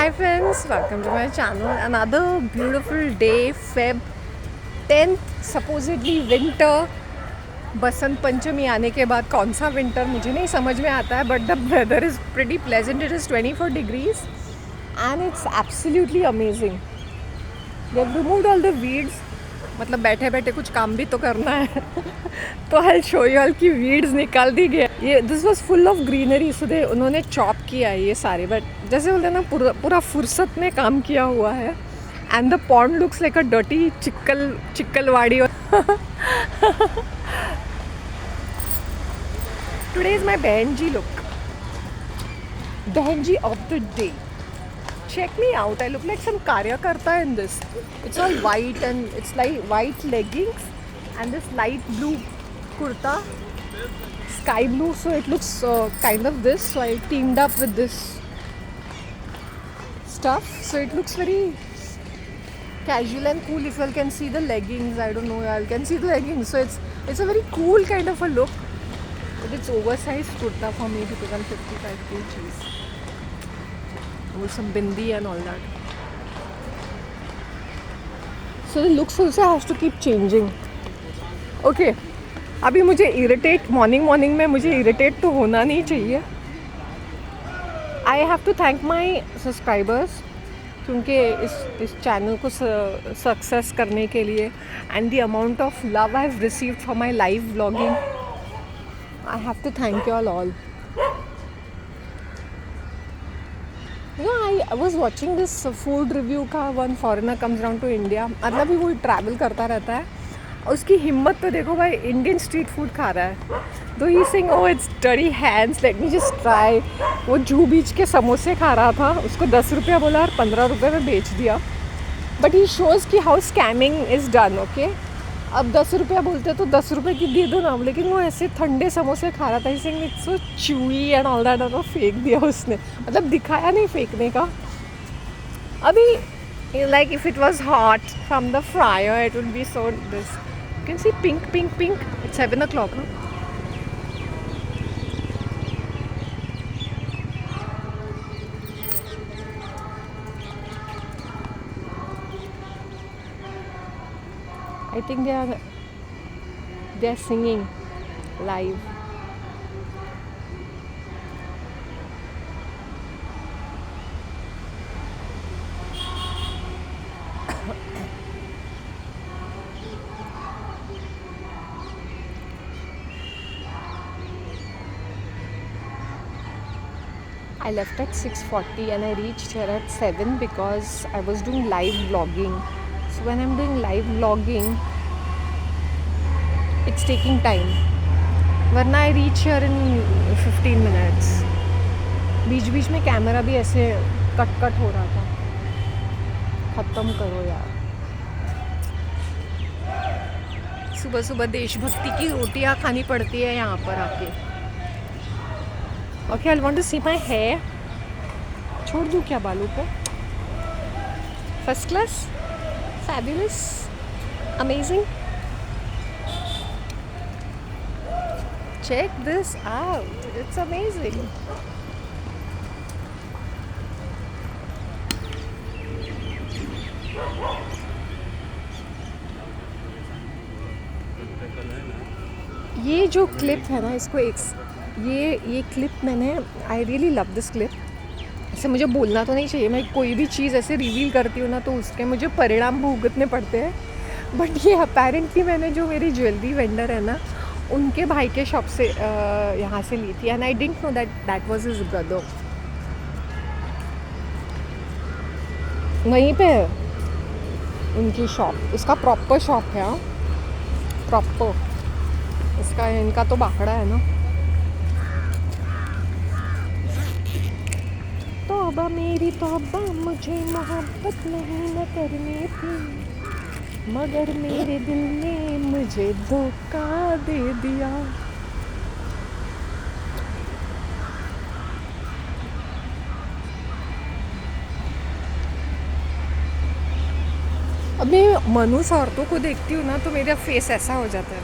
Hi friends, welcome to my channel. Another beautiful day, Feb 10th, supposedly winter. Basant Panchami आने के बाद कौन सा विंटर मुझे नहीं समझ में आता है, but the weather is pretty pleasant. It is 24 degrees and it's absolutely amazing. They've removed all the weeds. मतलब बैठे बैठे कुछ काम भी तो करना है. तो आई शो यू ऑल की वीड्स निकाल दी गई. ये this was full of greenery, so they उन्होंने चॉप किया है ये सारे. बट जैसे बोलते हैं ना, पूरा फुर्सत में काम किया हुआ है. And the pond looks like a dirty चिक्कलवाड़ी. Today is my behen ji look. Behen ji of the day. Check me out. I look like some karyakarta in this. It's all white and it's like white leggings and this light blue kurta, sky blue. So it looks kind of this. So I teamed up with this stuff. So it looks very casual and cool. If you all can see the leggings, I don't know. You all can see the leggings. So it's a very cool kind of a look. But it's oversized kurta for me because I'm 55 kgs. With some bindi and all that. So the looks also has to keep changing. Okay. अभी मुझे irritate morning में मुझे irritate तो होना नहीं चाहिए. I have to thank my subscribers क्योंकि इस चैनल को सक्सेस करने के लिए and the amount of love I have received for my live vlogging. I have to thank you all. I was watching this food review का. one foreigner comes down to India. मतलब भी वो travel करता रहता है. उसकी हिम्मत तो देखो भाई, इंडियन स्ट्रीट फूड खा रहा है. तो he sing oh it's dirty hands, let me just try. वो जू बीच के समोसे खा रहा था. उसको 10 रुपया बोला और 15 रुपये में बेच दिया. बट ही शोज़ कि how scamming is done. Okay, अब 10 रुपया बोलते तो 10 रुपये की दे दो ना. लेकिन वो ऐसे ठंडे समोसे खा रहा था. इसे it's so chewy and all that. और फेंक दिया उसने. मतलब दिखाया नहीं फेंकने का. अभी like if it was hot from the fryer it would be so this. You can see pink. It's 7 o'clock. I think they are singing live. I left at 6:40 and I reached here at 7 because I was doing live vlogging. So when I'm doing live vlogging, it's taking time. वरना I reach here in 15 minutes. बीच में camera भी ऐसे cut हो रहा था. ख़त्म करो यार. सुबह देशभक्ति की रोटियां खानी पड़ती है यहाँ पर आके. Okay, I want to see my hair. छोड़ दूँ क्या बालों को? First class, fabulous, amazing. Check this out. It's amazing. ये जो क्लिप है ना, इसको ये क्लिप मैंने I really love this clip. ऐसे मुझे बोलना तो नहीं चाहिए. मैं कोई भी चीज़ ऐसे रिवील करती हूँ ना तो उसके मुझे परिणाम भुगतने पड़ते हैं. बट ये अपेरेंटली मैंने जो मेरी ज्वेलरी वेंडर है ना, उनके भाई के शॉप से यहाँ से ली थी. And I didn't know that was his brother. वहीं पे है उनकी शॉप. उसका प्रॉपर शॉप है. प्रॉपर इसका इनका तो बाखड़ा है ना. तौबा मेरी तौबा, मुझे मोहब्बत नहीं न करनी थी, मगर मेरे दिल ने मुझे धोखा दे दिया. अब मैं मनुष्य औरतों को देखती हूँ ना तो मेरा फेस ऐसा हो जाता है.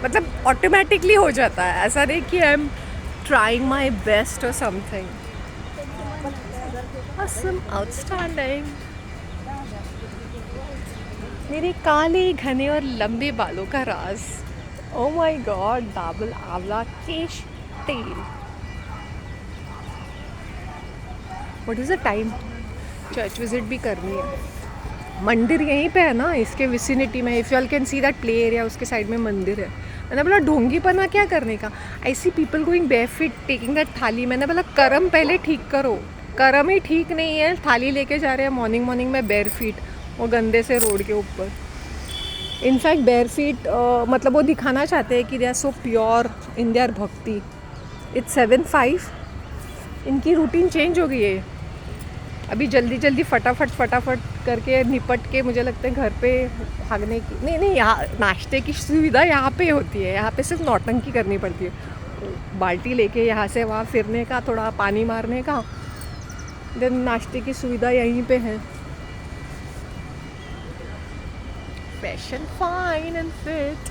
मतलब ऑटोमेटिकली हो जाता है. ऐसा नहीं कि I am trying my best or something. awesome, outstanding. मेरे काले घने और लंबे बालों का राज. Oh my God, डाबल आंवला केश तेल. What is the time? Church visit भी करनी है. मंदिर यहीं पे है ना, इसके विसिनिटी में. If you all can see that play area, उसके साइड में मंदिर है. मैंने बोला ढोंगीपना क्या करने का. I see people going bare feet taking that thali. मैंने बोला कर्म पहले ठीक करो. कर्म ही ठीक नहीं है, थाली लेके जा रहे हैं मॉर्निंग में बेयर फीट, वो गंदे से रोड के ऊपर. इनफैक्ट बेयर फीट मतलब वो दिखाना चाहते हैं कि they are so pure in their bhakti. It's 7:05. इनकी रूटीन चेंज हो गई है. अभी जल्दी फटाफट करके निपट के मुझे लगता है घर पे भागने की. नहीं, यहाँ नाश्ते की सुविधा यहाँ पे होती है. यहाँ पे सिर्फ नौटंकी करनी पड़ती है. बाल्टी लेके यहाँ से वहाँ फिरने का, थोड़ा पानी मारने का. देन नाश्ते की सुविधा यहीं पे है. Fresh and fine and fit,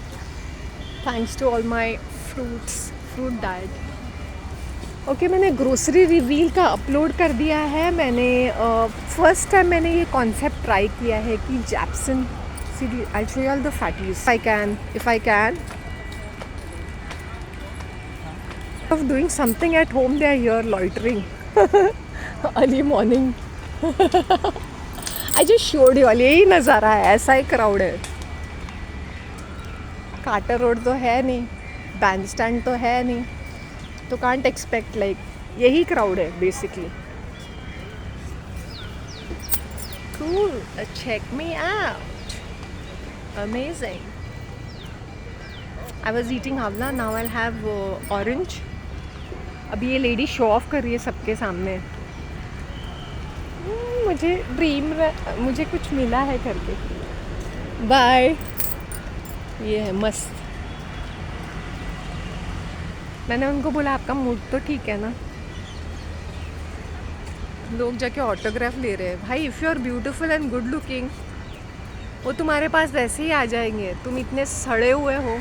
thanks to all my fruit diet. Okay, मैंने ग्रोसरी रिवील का अपलोड कर दिया है. मैंने फर्स्ट टाइम मैंने ये कॉन्सेप्ट ट्राई किया है कि जैप्सन सी. I show you all the fatties if I can of doing something at home. They are here loitering early morning. I just showed you all. यही नज़ारा है, ऐसा ही क्राउड है. कार्टर रोड तो है नहीं, बैंड स्टैंड तो है नहीं, तो कांट एक्सपेक्ट लाइक यही क्राउड है basically. Cool, check me out, amazing. I was eating amla, now I have orange. अभी ये लेडी शो ऑफ कर रही है सबके सामने. मुझे कुछ मिला है करके. बाय. ये है मस्त. मैंने उनको बोला आपका मूड तो ठीक है ना. लोग जाके ऑटोग्राफ ले रहे हैं. भाई if you are beautiful and good looking, वो तुम्हारे पास वैसे ही आ जाएंगे. तुम इतने सड़े हुए हो,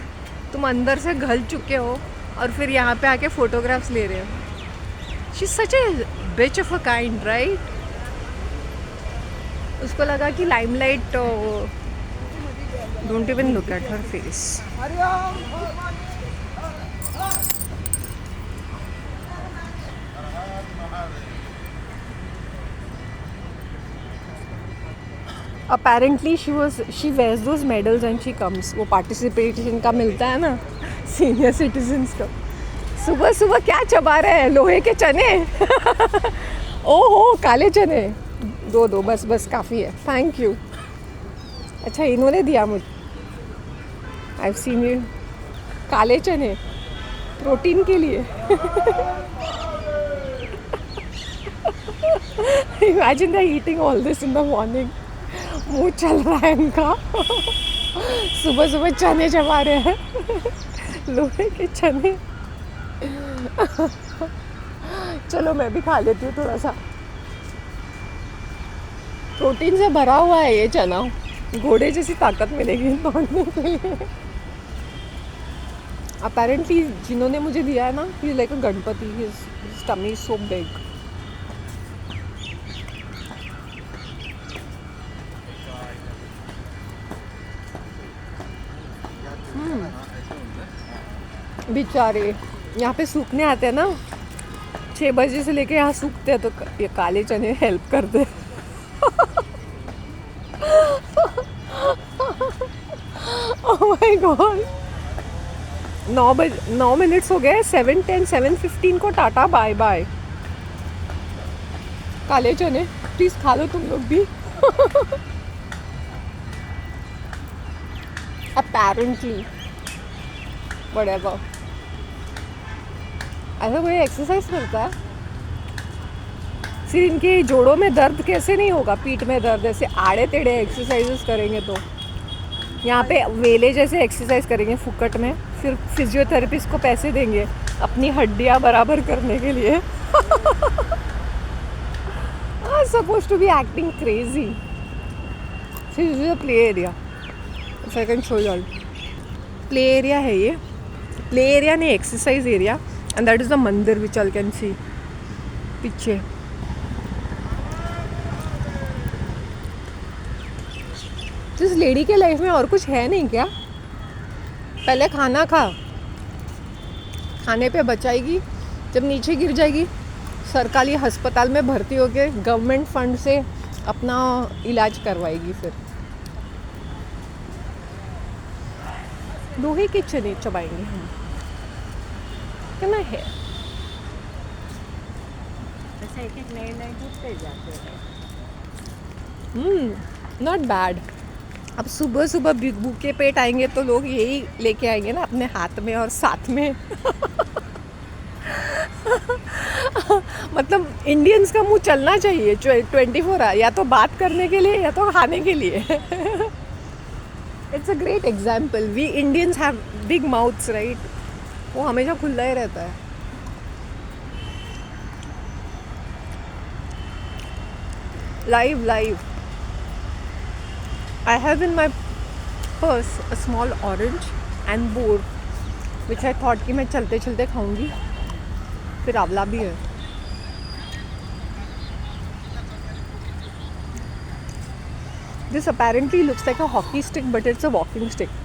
तुम अंदर से घल चुके हो, और फिर यहाँ पे आके फोटोग्राफ्स ले रहे हो. She is such a bitch of a kind, right. उसको लगा कि limelight. Don't even look at her face. Apparently she wears those medals and she comes. वो पार्टिसिपेशन का मिलता है ना सीनियर सिटीजन्स को. सुबह क्या चबा रहे हैं, लोहे के चने. ओहो, काले चने. दो बस काफ़ी है. Thank you. अच्छा, इन्होंने दिया मुझे. I have seen you. काले चने प्रोटीन के लिए. Imagine they eating all this in the morning. मुँह चल रहा है इनका. सुबह चने चबा रहे हैं. लोहे के चने. चलो मैं भी खा लेती हूँ थोड़ा सा. प्रोटीन से भरा हुआ है ये चना. घोड़े जैसी ताकत मिलेगी दौड़ने के लिए. अपेरेंटली जिन्होंने मुझे दिया है ना, he is like a Ganpati. His tummy is so big. बेचारे यहाँ पे सूखने आते हैं ना, 6 बजे से लेके यहाँ सूखते हैं, तो ये काले चने हेल्प करते. Oh my God. 9 मिनट्स हो गए. 7:10 7:15 को टाटा बाय बाय. काले चने प्लीज़ खा लो तुम लोग भी. Apparently whatever. ऐसा कोई एक्सरसाइज करता है. फिर इनके जोड़ों में दर्द कैसे नहीं होगा, पीठ में दर्द. ऐसे आड़े टेढ़े एक्सरसाइजेस करेंगे तो. यहाँ पे वेले जैसे एक्सरसाइज करेंगे फुकट में. फिर फिजियोथेरेपिस्ट को पैसे देंगे अपनी हड्डियाँ बराबर करने के लिए. Suppose to be acting crazy. This is a play area. If I can show you all. Play area है ये. प्ले एरिया नहीं, exercise area. And that is the mandir which all can सी पीछे. जिस लेडी के लाइफ में और कुछ है नहीं क्या? पहले खाना खा, खाने पे बचाएगी, जब नीचे गिर जाएगी सरकारी अस्पताल में भर्ती होके गवर्नमेंट फंड से अपना इलाज करवाएगी। फिर लोहे के चने चबाएंगे हम। कितना है? ऐसे एक एक नए नए जुटते जाते हैं। Not bad. अब सुबह सुबह भूखे पेट आएंगे तो लोग यही लेके आएंगे ना अपने हाथ में और साथ में। मतलब इंडियंस का मुंह चलना चाहिए 24 आवर, या तो बात करने के लिए या तो खाने के लिए। It's a great example. We Indians have big mouths right, वो हमेशा खुला ही रहता है। Live I have in my purse a small orange and boar which I thought कि मैं चलते चलते खाऊंगी। फिर आंवला भी है। This apparently looks like a hockey stick but it's a walking stick.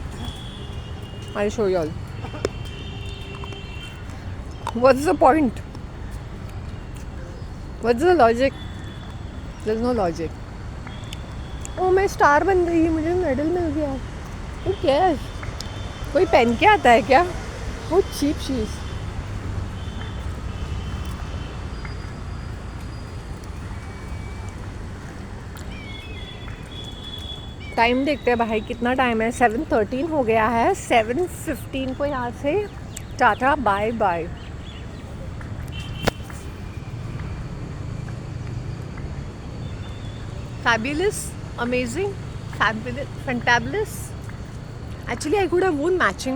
I'll show you all. What's the point? What's the logic? There's no logic. ओ मैं स्टार बन गई, मुझे मेडल मिल गया। वो क्या है? कोई पहन के आता है क्या? वो चीप चीज़। टाइम देखते हैं भाई, कितना टाइम है? 7:13 हो गया है। 7:15 को यहाँ से tata bye bye. Fabulous, amazing, fantabulous. Actually, I could have worn matching.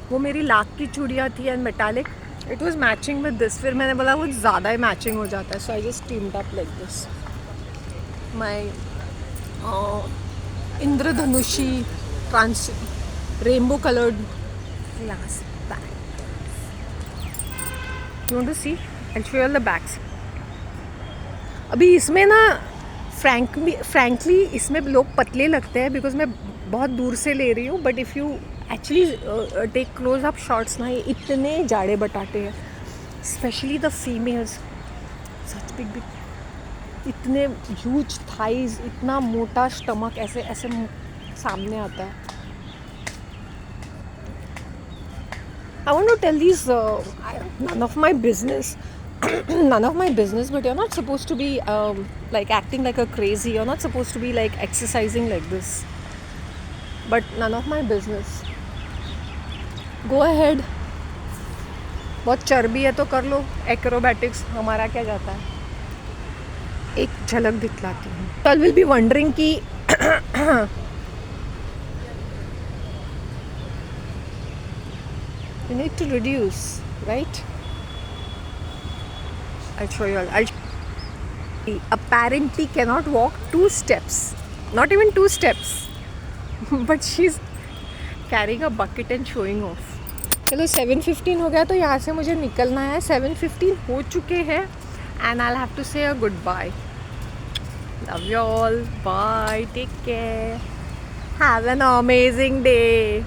वो मेरी लाख की चूड़ियाँ थी and metallic, it was matching with this. फिर मैंने बोला वो ज़्यादा ही मैचिंग हो जाता है, so I just teamed up like this. My इंद्रधनुषी trans rainbow coloured glass bag. You want to see? I show you all the bags. अभी इसमें ना फ्रैंकली इसमें लोग पतले लगते हैं बिकॉज मैं बहुत दूर से ले रही हूँ, but if you actually take close up shots ना, ये इतने जाड़े बटाटे हैं, specially the females, such big, इतने ह्यूज थाइज, इतना मोटा स्टमक, ऐसे ऐसे सामने आता है। I want to tell this, none of my business but you're not supposed to be like acting like a crazy, you're not supposed to be like exercising like this, but none of my business. Go ahead, बहुत चर्बी है तो कर लो acrobatics, हमारा क्या जाता है। एक झलक दिखलाती हूँ। कल विल बी वंडरिंग कि you need to reduce, right? I'll show you all. He apparently cannot walk 2 steps, not even 2 steps, but she's carrying a bucket and showing off. चलो 7:15 हो गया तो यहाँ से मुझे निकलना है। 7:15 हो चुके हैं and I'll have to say a goodbye. Love you all. Bye. Take care. Have an amazing day.